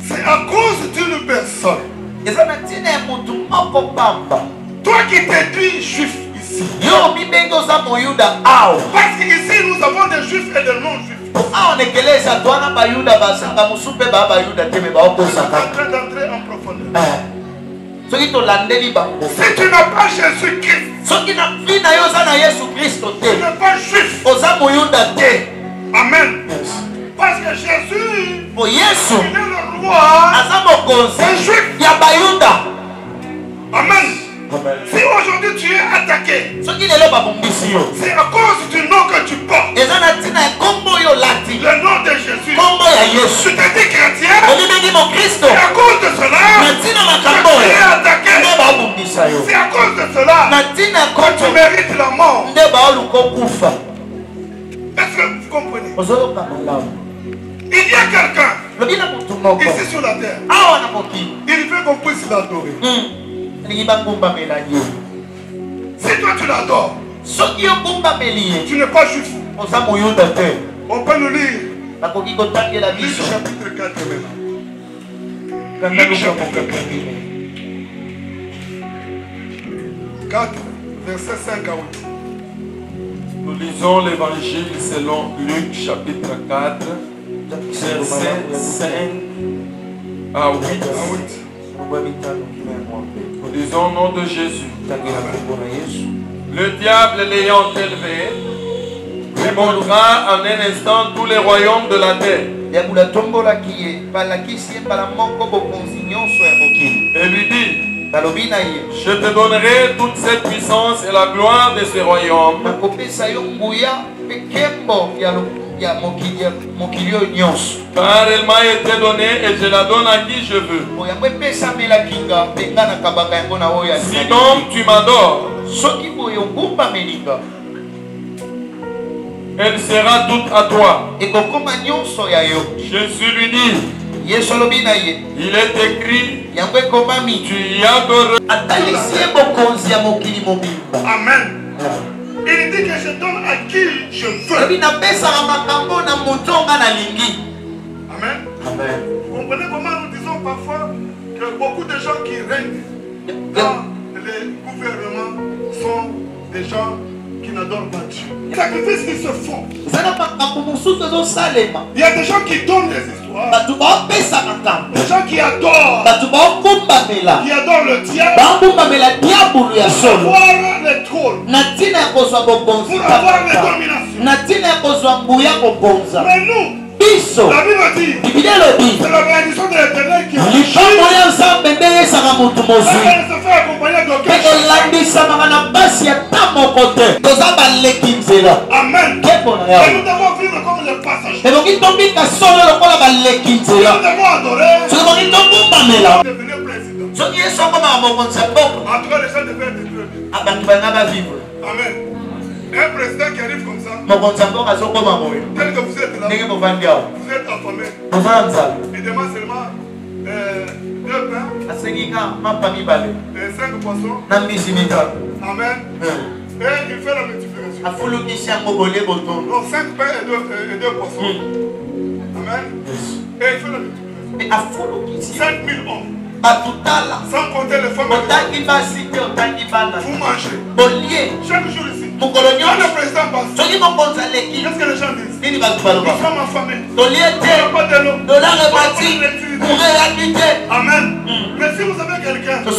C'est à cause d'une personne. Toi qui t'es dit juif ici. Parce qu'ici nous avons des juifs et des non-juifs. On est en train d'entrer en profondeur. Si tu n'as pas Jésus-Christ, tu n'es pas juif. Amen. Parce que Jésus, il est le roi des juifs. Amen. Si aujourd'hui tu es attaqué, c'est à cause du nom que tu portes. Le nom de Jésus. Tu te dis chrétien. C'est à cause de cela que tu es attaqué. C'est à cause de cela que tu mérites la mort. Est-ce que vous comprenez? Il y a quelqu'un ici sur la terre. Il veut qu'on puisse l'adorer. Si toi tu l'adores, tu n'es pas juif. On peut le lire. Luc chapitre 4 maintenant. Luc chapitre 4, verset 5 à 8. Nous lisons l'évangile selon Luc chapitre 4, verset 5 à 8. Nous disons au nom de Jésus. Le diable l'ayant élevé, lui montra en un instant tous les royaumes de la terre. Et lui dit, je te donnerai toute cette puissance et la gloire de ces royaumes. Car elle m'a été donnée et je la donne à qui je veux. Si donc tu m'adores, elle sera toute à toi. Jésus lui dit, il est écrit, tu y adoreras. Amen. Il dit que je donne à qui je veux. Amen. Vous comprenez comment nous disons parfois que beaucoup de gens qui règnent dans les gouvernements sont des gens qui n'adorent pas Dieu. Les sacrifices qui se font. Il y a des gens qui donnent des histoires. Des gens qui adorent. Qui adorent le diable. Pour avoir les trônes. Pour avoir les dominations. Mais nous, la Bible dit, c'est la bénédiction de l'Éternel qui a fait accompagner d'aucun Amen. Et nous devons vivre comme les passagers. Nous devons adorer. Devenir président. En tout cas, les gens devaient être vivre. Amen. Un président qui arrive comme ça, tel que vous êtes là, vous êtes affamé. Il demande seulement 2 pains et 5 poissons. Amen. Et il fait la multiplication. Donc 5 pains et 2 poissons. Amen. Et il fait la multiplication. 5000 hommes. Sans compter les femmes. Vous mangez. Chaque jour ici. Quand le président passe, qu'est-ce que les gens disent? Nous sommes affamés. On n'a pas de l'eau. Amen. Mais si vous avez quelqu'un qui a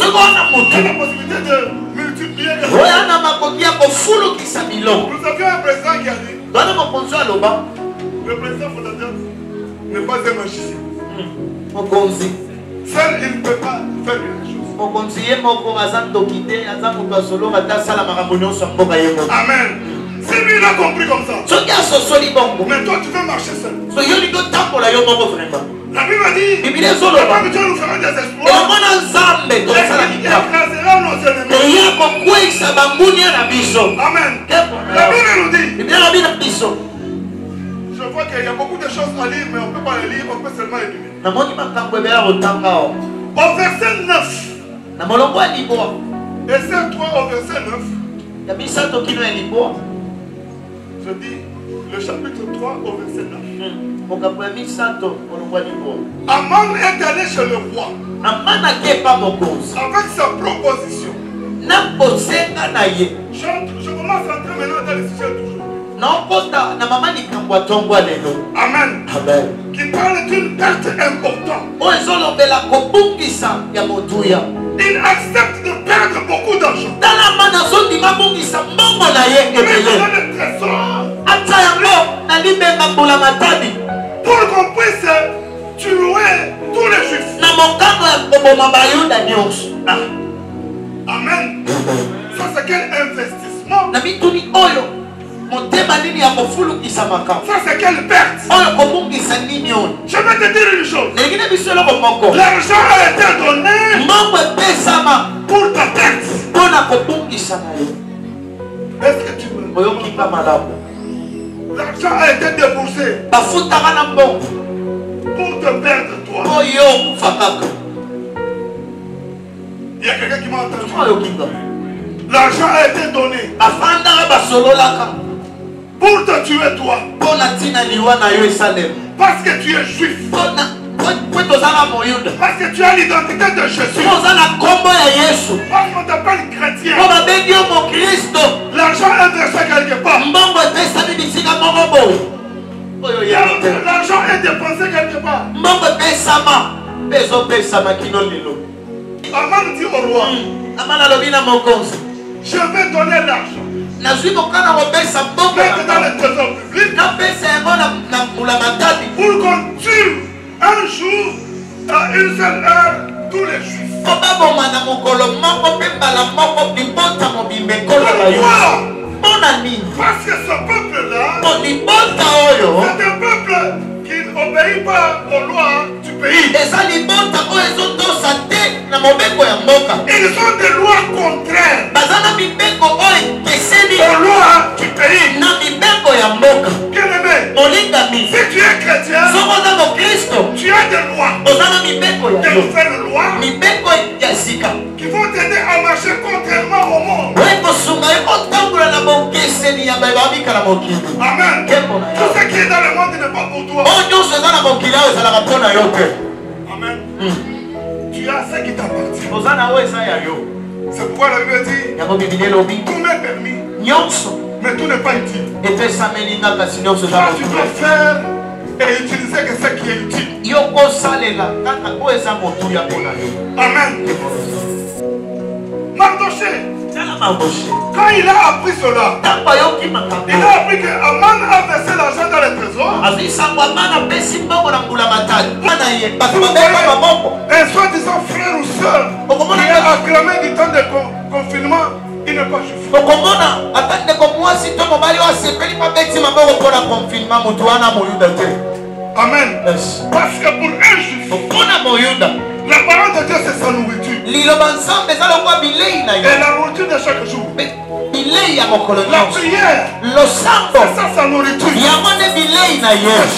la possibilité de multiplier les choses. Nous avions un président qui a dit, le président fondateur n'est pas un magicien. Seul, il ne peut pas faire quelque chose. Amen. Si lui il a compris comme ça, mais toi tu veux marcher seul. La Bible dit, Dieu nous fera des exploits. Il écrasera nos ennemis. Amen. La Bible nous dit, je vois qu'il y a beaucoup de choses à lire, mais on ne peut pas les lire, on peut seulement les lire. Au verset 9, verset 3 au verset 9, je dis le chapitre 3 au verset 9. Aman est allé chez le roi avec sa proposition. Je commence à entrer maintenant dans le sujet toujours. Amen. Qui parle d'une perte importante. Il accepte de perdre beaucoup d'argent. Mais il a le trésor. Pour qu'on puisse tuer tous les juifs. Amen. Ça c'est quel investissement? Ça c'est quelle perte? Je vais te dire une chose. L'argent a été donné pour ta perte. Est-ce que tu veux? L'argent a été déboursé pour te perdre toi. Il y a quelqu'un qui m'a entendu. L'argent a été donné pour te tuer toi. Parce que tu es juif. Parce que tu as l'identité de Jésus. Parce qu'on t'appelle chrétien. L'argent est versé quelque part. L'argent est dépensé quelque part. Aman dit au roi, je vais donner l'argent. Mettre dans le trésor public pour qu'on tue un jour à une seule heure tous les juifs. Pourquoi? Parce que ce peuple-là, c'est un peuple qui n'obéit pas aux lois du pays. Ils ont des lois contraires aux lois du pays. Bien-aimé, si tu es chrétien, tu as des lois, des nouvelles lois qui vont t'aider à marcher contrairement au monde. Amen. Tout ce qui est dans le monde n'est pas pour toi. Amen. Tu as ce qui t'appartient. C'est pourquoi la Bible dit tout m'est permis, mais tout n'est pas utile. Toi, tu dois faire et utiliser que ce qui est utile. Amen. Mardoché, quand il a appris cela, il a appris que Aman a versé l'argent dans le trésor. Un soi-disant frère ou soeur qui a acclamé du temps de confinement, il n'est pas juif. Amen. Parce que pour un juif, la parole de Dieu c'est sa nourriture. Et la nourriture de chaque jour. La prière, c'est ça sa nourriture. C'est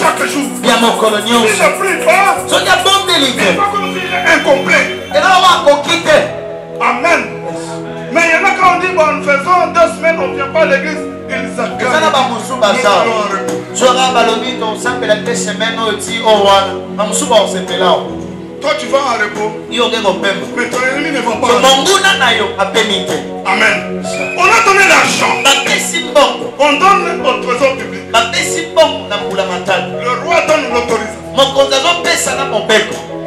chaque jour. Si je ne prie pas, c'est pas comme s'il est incomplet. Amen. Mais il y en a quand on dit, bon, nous faisons 2 semaines, on ne vient pas à l'église, ils s'accordent. Toi tu vas en repos, mais ton ennemi ne va pas. Amen. On a donné l'argent, on donne au trésor public. Le roi donne l'autorisation.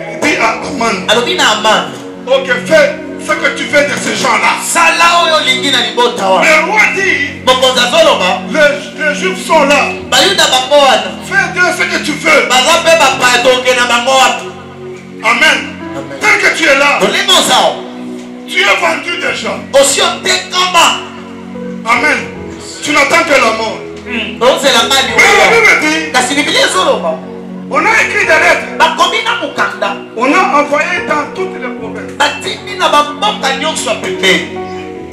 Il dit à Aman, ok, fais ce que tu fais de ces gens-là. Le roi dit, les juifs sont là. Fais de ce que tu veux. Amen. Tel que tu es là, tu es vendu déjà. Amen. Tu n'attends que la mort. Mais la Bible dit, on a écrit des lettres. On a envoyé dans toutes les provinces.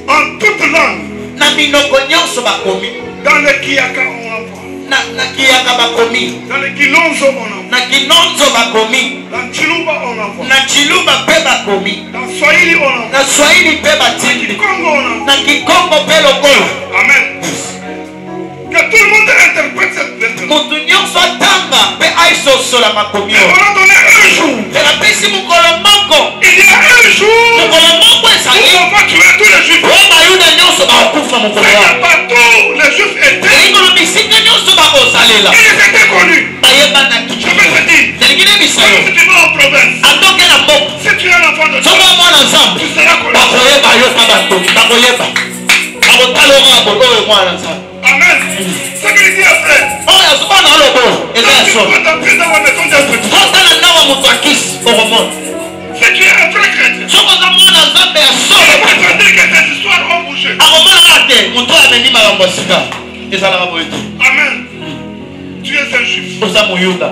En toutes langues. Dans les Kiyaka on envoie. Dans les Kinonzo on envoie. Dans Chiluba on envoie. Dans Swahili on envoie. Dans Kikongo on envoie. Amen. Que tout le monde interprète cette lettre. moto nyonso atanga mpe aisosola makomi oyo. On a donné un jour. Apesi mokolo moko. Il y a un jour. Mokolo moko ezali. On va tuer tous les juifs. Oyo bayuda nyonso bakokufa mokolo wana. Partout les juifs étaient. Elikolo bisika nyonso bakosalela. Ils étaient connus. Bayebanaki. Je vais te dire. Nalingi nayebisa yo. Si tu vas en province. Atoke na mboka. Si tu es un enfant de Dieu. Soki omwana nzambe. Tu seras connu. Bakoyeba yo na bato. Bakoyeba. Bakotala oyo abolo oyo mwana nzambe. Amen. Ce qu'il dit après. Oyo azokwana olobo. Eza ya solo. Quand tu vas dans la maison d'un petit. Otala nawa moto akisi okomona. Si tu es un vrai chrétien. Soki oza mwana nzambe ya On solo. va te dire que ces histoires ont bougé. akomonaka te moto oyo amemi makambo ya sika ezalaka boye te. Amen. Tu es un juif. oza moyuda.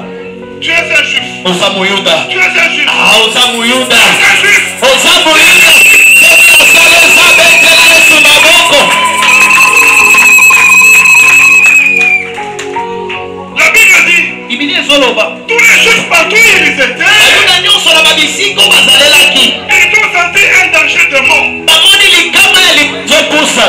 Tu es un juif. oza moyuda. Tu es un juif. oza moyuda. Tu es un juif. oza moyuda. soki osala eza betela yesu maboko. La Bible dit. bibili ezoloba Tous les juifs partout où ils étaient. bayuda nyonso na babisika oyo bazalelaki Ils ont senti un danger de mort. bamoni likama ya lizopusa.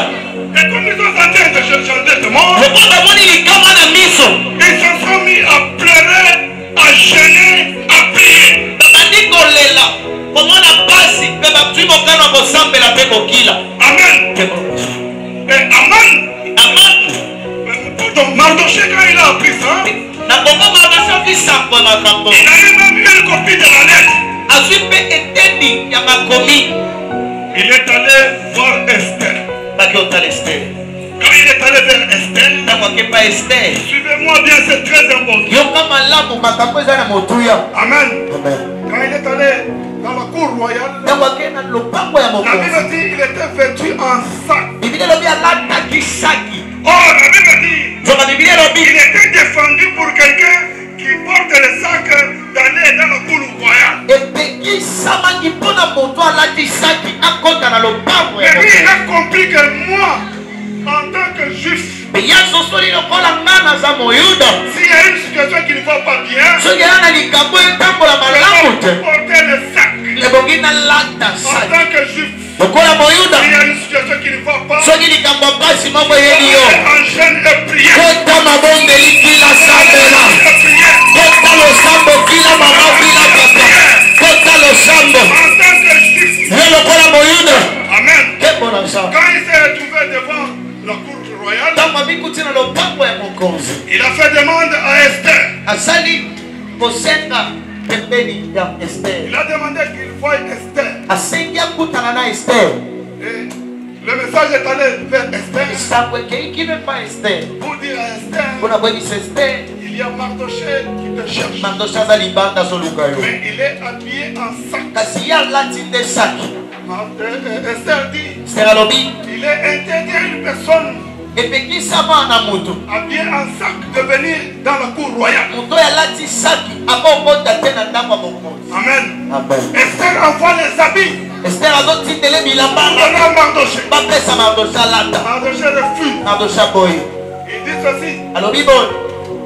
Et comme ils ont senti un danger de mort, lokola bamoni likama na miso ils se sont mis à pleurer, à gêner, à prier. babandi kolela komona pasi mpe batwi mokano ya kosambela mpe kokila. Amen. Et Aman, amatu donc Mardoché, quand il a appris ça, na bongo babasoki sango ya makambo il a eu même une copie de la lettre. azwi mpe eteni ya makomi. Il est allé voir Esther. baki otala ester Quand il est allé vers Esther, ntango akepa ester suivez-moi bien, c'est très important. yoka malamu makambo eza na motuya. Amen. Quand il est allé dans la cour royale, ntango akei na lopango ya la mokonzi Bible dit qu'il était vêtu en sac. bibili elobi alataki saki. Or, la Bible dit zoka bibili elobi il était défendu pour quelqu'un qui porte le sac d'aller dans la cour royale. epekisamaki mpo na moto alati saki akota na lopango ya Mais lui, il mokonzi. a compris que moi, en tant que juif, mpe ye azosoli lokola nga naza moyuda s'il y a une situation qui ne va pas bien, soki eza na likambo etambola je malamu dois te porter le sac. ebongi nalata En saki tant que juif, lokola moyuda s'il y a une situation qui ne va pas, soki likambo ya mpasi moko eyeli yo en jeûne et prière. kota mabondeli kila sambela Et prière. kota losambo kila mama kila papa kota losambo En tant que juif, ye lokola moyuda amen. kebona sa Quand il s'est retrouvé devant la cour royale, ntango amikuti na lopango ya mokonzi il a fait demande à Esther. asali kosenga pembeni ya Il ester a demandé qu'il voie Esther. asengi akutana na ester Et le message est allé vers Esther esango ekeiki mepa ester pour dire à Esther, mpona koyebisa ester il y a Mardoché qui te cherche. mandoshi aza libanda azoluka yo Mais il est habillé en sac. kasi ye alati nde saki. Esther dit, ester alobi il est interdit à une personne epekisama na moto habillé en sac de venir dans la cour royale. moto oyo alati saki akokota te na ndako ya mokonzi. Amen. amen. Esther envoie les habits ester azotindela bilamba pour donner à Mardoché. bapesa mardoshi alata Mardoché refuse. mardoshi aboyi Il dit ceci, alobi boye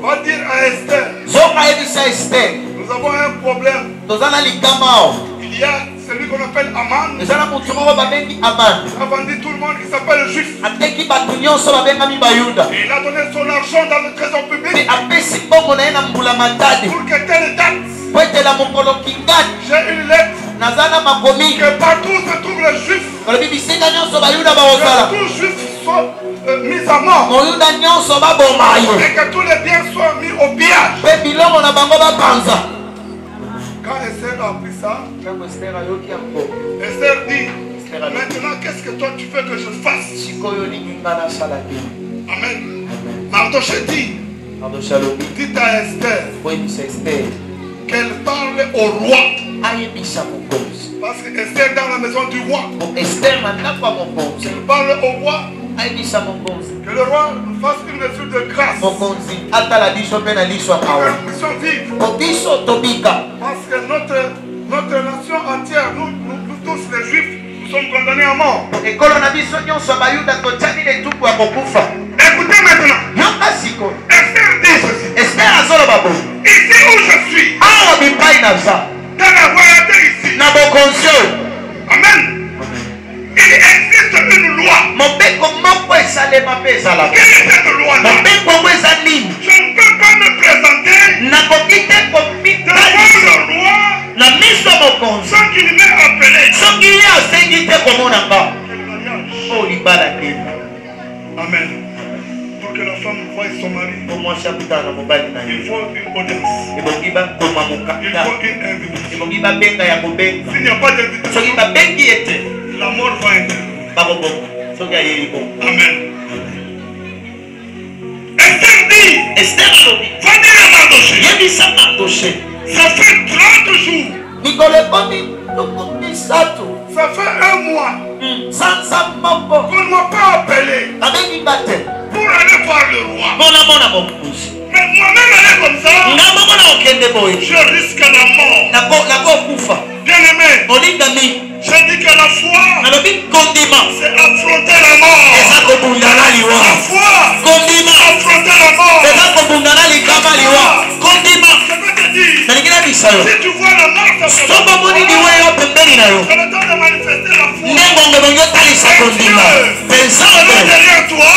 va dire à Esther, soki ayebisa ester nous avons un problème. toza na likama awa Il y a celui qu'on appelle Aman. eza na motu moko babengi amani Il a vendu tout le monde qui s'appelle juif. ateki bato nyonso babengami bayuda Et il a donné son argent dans le trésor mpe public apesi mbongo na ye na mbula matadi pour que telle date, po etela mokolo kingani j'ai une lettre naza na makomi que partout se trouvent les juifs. olobi bisika nyonso bayuda Que bakozala tous les juifs soient mis à mort. moyuda nyonso baboma yo Et que tous les biens soient mis au pillage. mpe bilongo na bango bapanza. Quand Esther a appris ça, ntango ester ayoki yango Esther dit, maintenant qu'est-ce que toi tu veux que je fasse? sikoyo olingi nga nasala te. Amen. Mardoché dit, mardoshi alobi dites à Esther koyebisa ester qu'elle parle au roi. ayebisa mokonzi Parce que Esther dans la maison du roi, po ester na ndako ya mokonzi elle parle au roi ayebisa mokonzi que le roi nous fasse une mesure de grâce. mokonzi atala biso mpe na liso ya Que mawa nous puissions vivre. po biso tobika Parce que notre nation entière, nous tous les juifs, nous sommes condamnés à mort. ekolo na biso nyonso ya bayuda totiani na etupu ya kokufa. Écoutez maintenant. yoka sikoyo Esther dit ceci. ester azoloba boye Ici où je suis, awa bipai naza dans la royauté ici. na bokonzi oyo Amen. Il Il existe une loi. Quelle est cette loi-là? Je ne peux pas me présenter devant le roi sans qu'il m'ait appelé. Amen. Pour que la femme voie son mari, il faut une audience. Il faut une invitation. S'il n'y a pas d'invitation, la mort va intervenir. Amen. Esther dit, venez à Mardoché. Ça fait 30 jours. Ça fait un mois qu'on ne m'a pas appelé pour aller voir le roi. Mais moi-même aller comme ça, je risque la mort. Bien aimé, je dis que la foi, c'est affronter la mort. La foi, affronter la mort. Je peux te dire, si tu vois la mort, c'est le temps de manifester la foi. Derrière toi,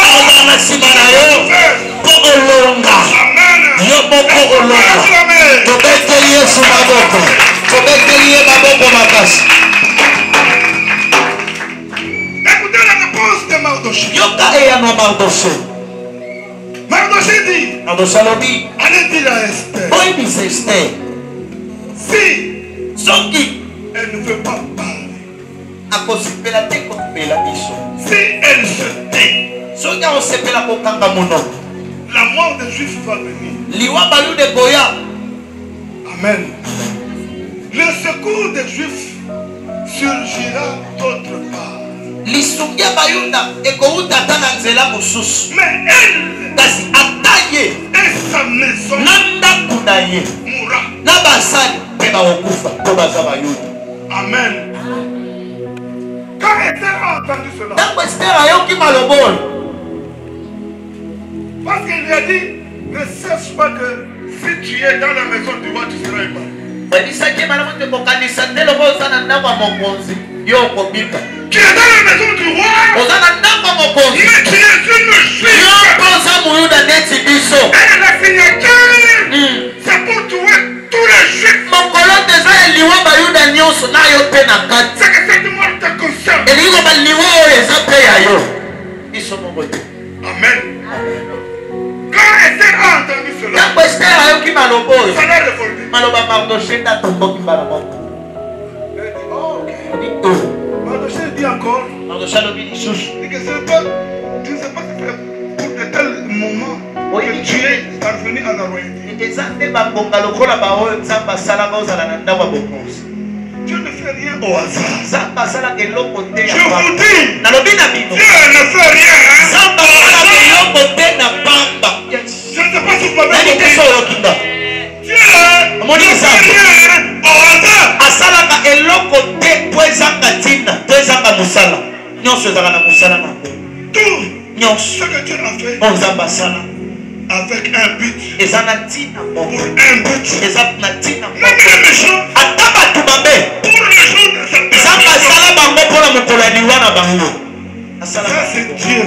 écoutez la réponse de Mardoché. Mardoché dit, allez dire à Esther, si elle ne veut pas parler, si elle se tait, la mort des Juifs va venir. Amen. Le secours des Juifs surgira d'autre part. Mais elle et sa maison mourra. Amen. Quand Esther a entendu cela, parce qu'il lui a dit, ne sache pas que si tu es dans la maison du roi, tu seras épargné. Tu es dans la maison du roi, mais tu es une juive. Et la signature, c'est pour tuer tous les juifs. C'est que cette mort te concerne. Amen. Quand Esther a entendu cela, ça l'a révolté. Mardoché dit encore, dit que tu ne sais pas que pour de tels moments que tu es parvenu à la royauté. Dieu ne fait rien au hasard. Je vous dis, Dieu ne fait rien au hasard. Je ne sais pas si vous m'avez compris. Dieu ne fait rien au hasard. Tout ce que Dieu a fait avec un but, pour un but, même les méchants, pour les jours de cette personne. Ça c'est Dieu.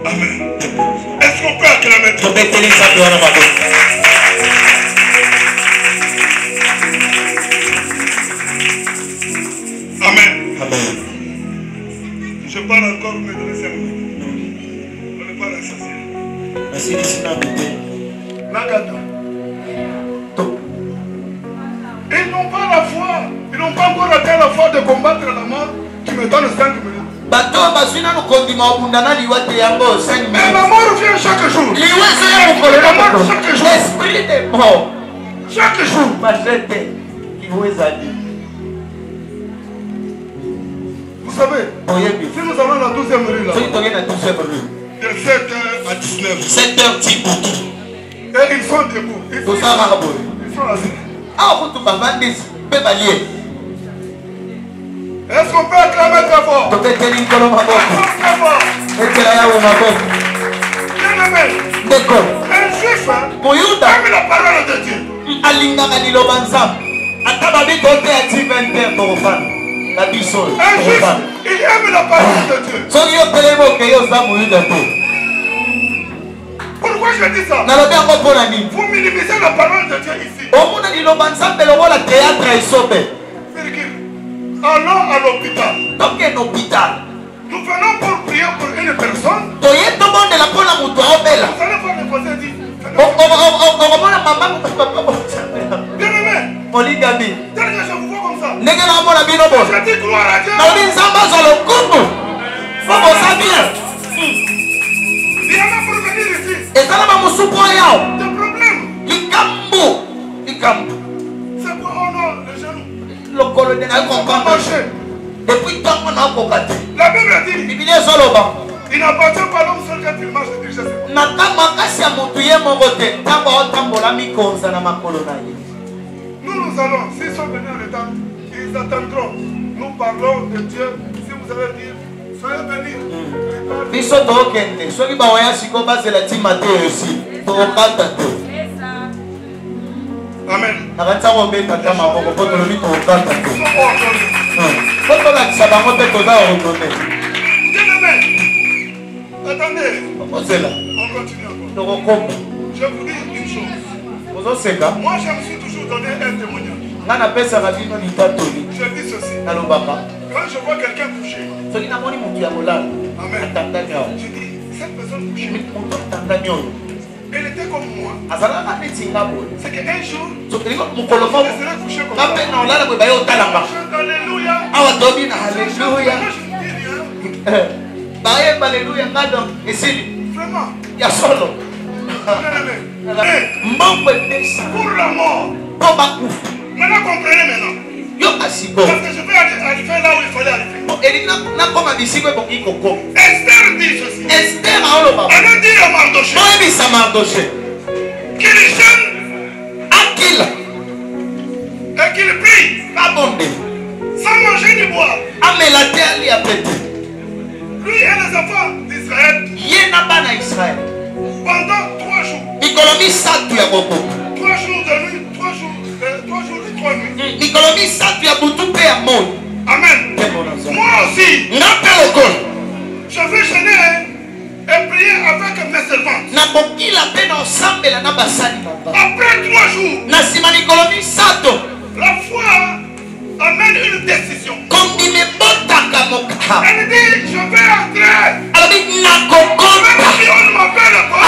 Amen. Est-ce qu'on peut acclamer Dieu? Amen. Je parle encore, mais de laisser moi. On n'est pas rassasié. Ils n'ont pas la foi. Ils n'ont pas encore atteint la foi de combattre la mort. Tu me donnes 5 minutes. Mais la mort vient chaque jour. La mort chaque jour. L'esprit des morts. Chaque jour. Vous savez, si nous avons la 12e rue là, de 7h à 19h. 7h10. Et ils sont debout. Ils sont assis. Est-ce qu'on peut acclamer très fort? Très fort. Bien aimé. Un juif aime la parole de Dieu. il aime la parole de Dieu. Pourquoi je dis ça? Vous minimisez la parole de Dieu ici. Allons à l'hôpital. Nous venons pour prier pour une personne. Vous allez voir le voisin dit. Bien-aimé, dernièrement je vous vois comme ça. Je dis gloire à Dieu. Viens pour venir ici. Des problèmes. C'est quoi? Oh non, les genoux. Depuis tant qu'on a cocaté. La Bible dit il n'appartient pas à l'homme seul quand il marche de richesse. Nous allons, s'ils sont venus en retard, ils attendront. Nous parlons de Dieu. Si vous allez dire, soyez venus. Amen. Attendez, on continue encore. Je vous dis une chose. Moi, je me suis toujours donné un témoignage. Je dis ceci. Quand je vois quelqu'un couché, amen, je dis, cette personne couchée, elle était comme moi. C'est qu'un jour, je serai couché comme ça. Alléluia. Alléluia. Vraiment. Ya solo. Pour la mort. Maintenant comprenez maintenant. Parce que je vais arriver là où il fallait arriver. Esther dit ceci. Elle a dit à Mardoché qu'il jeûne et qu'il prie sans manger ni boire. Lui et les enfants d'Israël pendant 3 jours. 3 jours de nuit, 3 jours et 3 nuits. Amen. Moi aussi, je vais jeûner et prier avec mes servantes. Après 3 jours, la foi amène une décision. Elle dit, je vais entrer. Même si on ne m'appelle pas,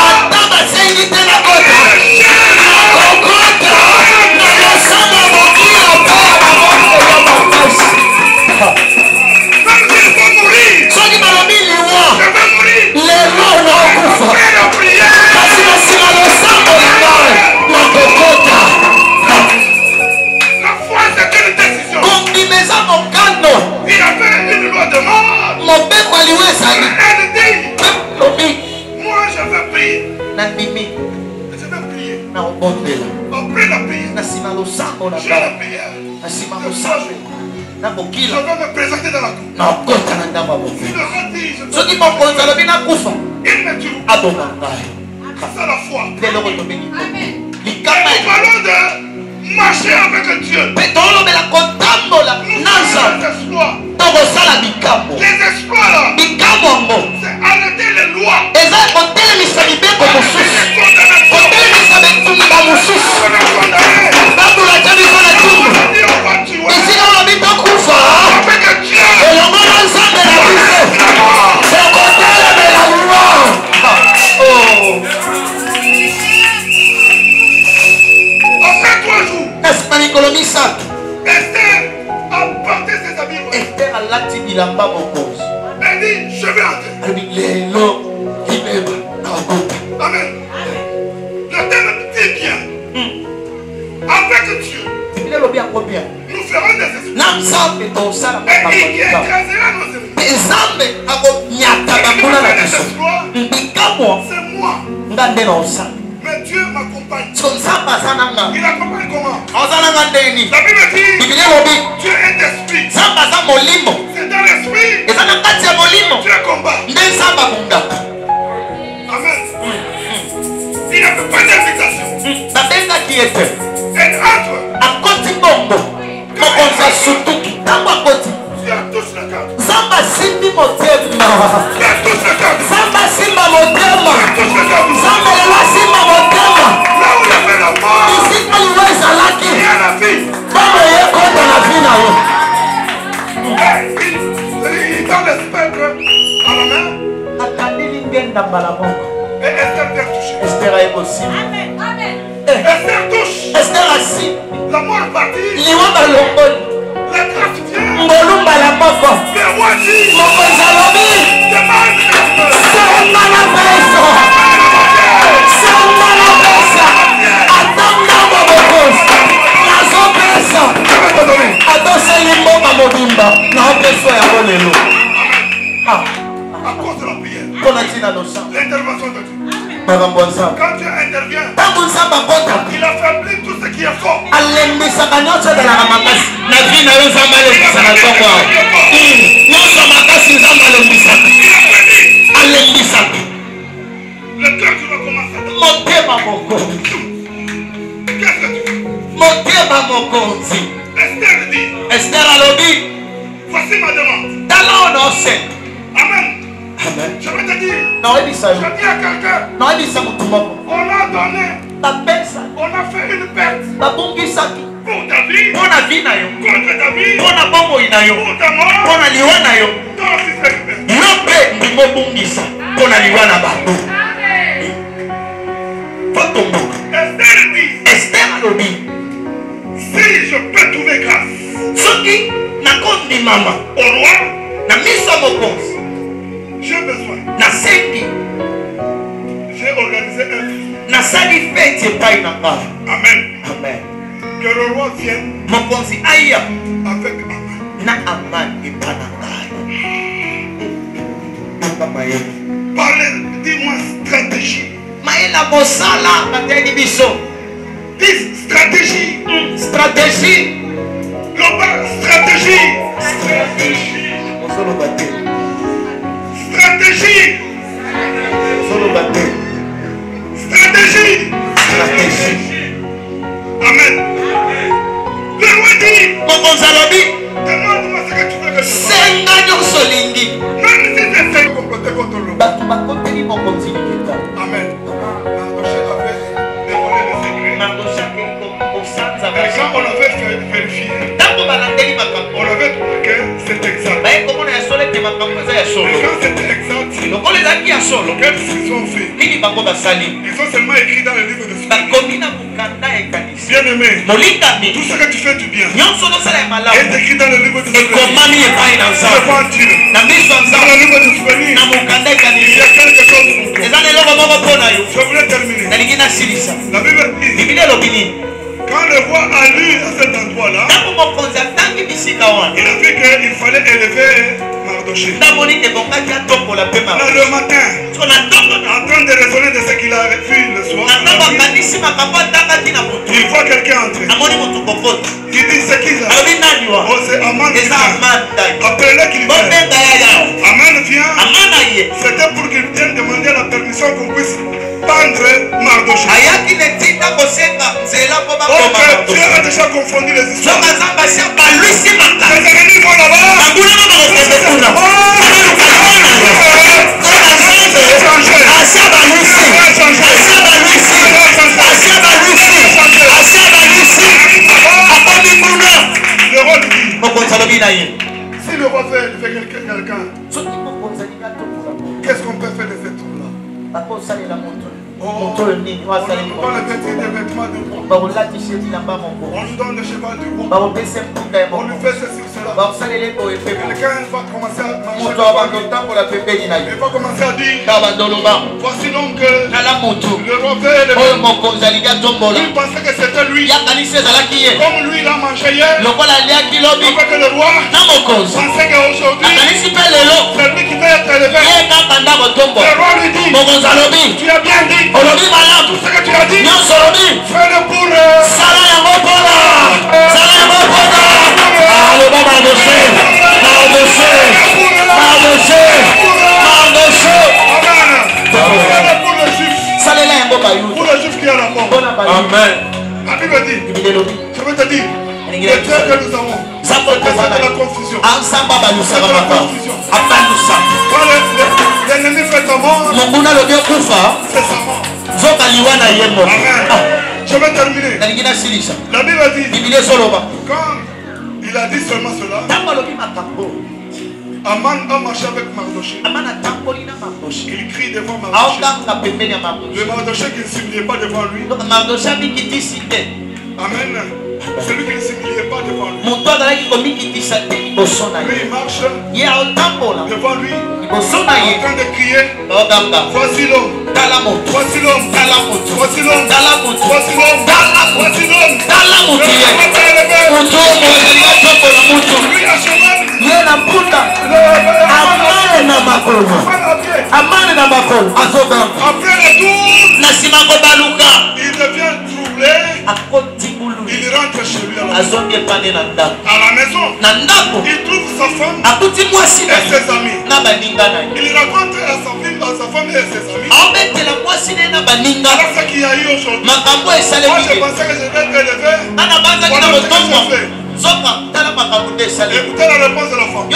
même s'il faut mourir, je vais mourir. Après la prière, la foi c'est une décision. Il y avait une loi de mort. Elle dit, moi je vais prier. Je vais prier. Après la prière, j'ai la prière. Je vais me présenter dans la cour. Si le roi dit, il me tue. C'est la foi. Et nous parlons de marcher avec Dieu. Nous faisons des exploits. Les exploits là, c'est arrêter les lois. Après 3 jours, Esther a porté ses habits. Elle dit, je vais entrer. Amen. Le thème dit bien. Avec Dieu, nous ferons des exploits. Et il écrasera nos ennemis. C'est moi. Mais Dieu m'accompagne. Il accompagne comment? La Bible dit, Dieu est esprit. C'est dans l'esprit. Dieu combat. Amen. Il n'y avait pas d'invitation. Elle entre. La mort partie. La grâce vient. Mais moi dit. À cause de la prière. L'intervention de Dieu. Quand Dieu intervient, il affaiblit tout ce qui est fort. Le cœur qui va commencer. Qu'est-ce que tu fais? Esther dit. Voici ma demande. Amen. Je vais te dire. Je dis à quelqu'un. On a donné. On a fait une perte. Pour ta vie. Contre ta vie. Pour ta mort. Toi aussi c'est une perte. Esther dit. Si je peux trouver grâce. Au roi. J'ai besoin. J'ai organisé un fête. Amen. Que le roi vienne avec Aman. Parlez, dis-moi stratégie. Dis stratégie. Stratégie. Global stratégie. Stratégie. Amen. Le roi dit. Demande-moi ce que tu veux que je fasse. Même si tu essaies de comploter contre le roi. Amen. Mardoché avait dévoilé le secret. Et quand on avait vérifié, on avait trouvé que c'est exact. Et quand c'était exact, qu'est-ce qu'ils ont fait? Ils ont seulement écrit dans le livre de bien-aimé, tout ce que tu fais du bien est écrit dans le livre de devant Dieu. Dans le livre de souvenir, il y a quelque chose pour toi. Je voulais terminer. La Bible dit, quand le roi a lu à cet endroit-là, il a vu qu'il fallait élever Mardoché. Là, le matin, en train de raisonner de ce qu'il a vu le soir, il voit quelqu'un entrer. Il dit c'est qui là? Oh, c'est Aman qui vient. Appelez qu'il vienne. Aman vient. C'était pour qu'il vienne demander la permission qu'on puisse pendre Mardoché. Ok, Dieu a déjà confondu les histoires. Les ennemis vont là-bas. Le roi lui dit, si le roi fait quelqu'un, qu'est-ce qu'on peut faire de cette troupe-là? On lui donne des vêtements de groupe. On lui donne le cheval du groupe. On lui fait ceci ou cela. Quelqu'un va commencer à marcher. Il va commencer à dire, voici donc le roi veut le lui pensait que c'était lui. Comme lui il a mangé hier, avec le roi pensait qu'aujourd'hui c'est lui qui va être élevé. Le roi lui dit, tu as bien dit. Tout ce que tu as dit, fais-le pour pour le juif qui est à la mort. Amen. La Bible dit, je veux te dire, le Dieu que nous avons, c'est de la confusion. C'est de la confusion. Quand l'ennemi fait sa mort, c'est sa mort. Amen. Je vais terminer. La Bible dit, quand il a dit seulement cela, Aman a marché avec Mardoché. Il crie devant Mardoché. Le Mardoché qui ne s'humiliait pas devant lui. Amen. Celui qui ne s'humiliait pas devant lui. Lui, il marche devant lui, en train de crier. Voici l'homme. Voici l'homme. Voici l'homme. Voici l'homme. Voici l'homme. Lui à cheval. Après le tour, il devient troublé. Il rentre chez lui à la maison. Il trouve sa femme et ses amis. Il raconte à sa femme et ses amis. Alors ce qu'il y a eu aujourd'hui. Moi je pensais que je vais te lever. Voilà ce que j'ai fait. Écoutez la réponse de la femme.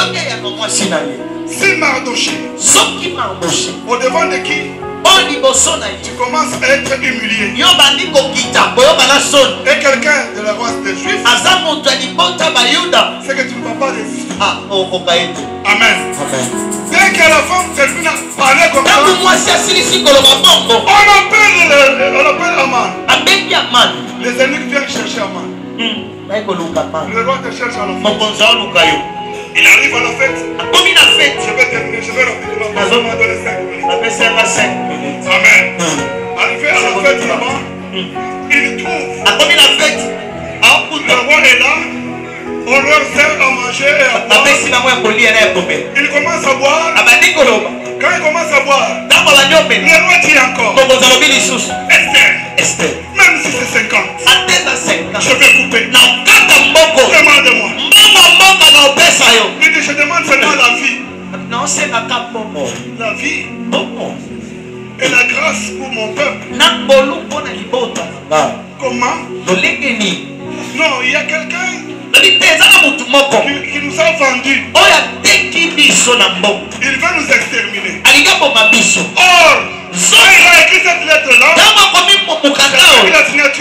Si Mardoché, au-devant de qui tu commences à être humilié, et quelqu'un de la race des Juifs, c'est que tu ne vas pas résister. Amen. Dès que la femme termine à parler comme ça, on appelle Aman. Les ennemis viennent chercher Aman. Le roi te cherche à la fête. Il arrive à la fête. Je vais terminer, je vais rapidement. On m'a donné 5 minutes. Amen. Arrivé à la fête là-bas, il trouve. Le roi est là. On leur sert à manger et à boire. Il commence à boire. Quand il commence à boire, le roi dit encore. Esther, même si c'est 50, je vais couper. Demande-moi. Il dit, je demande seulement la vie. La vie et la grâce pour mon peuple. Comment? Non, il y a quelqu'un qui nous a vendus. Il veut nous exterminer. Or, il a écrit cette lettre-là. La signature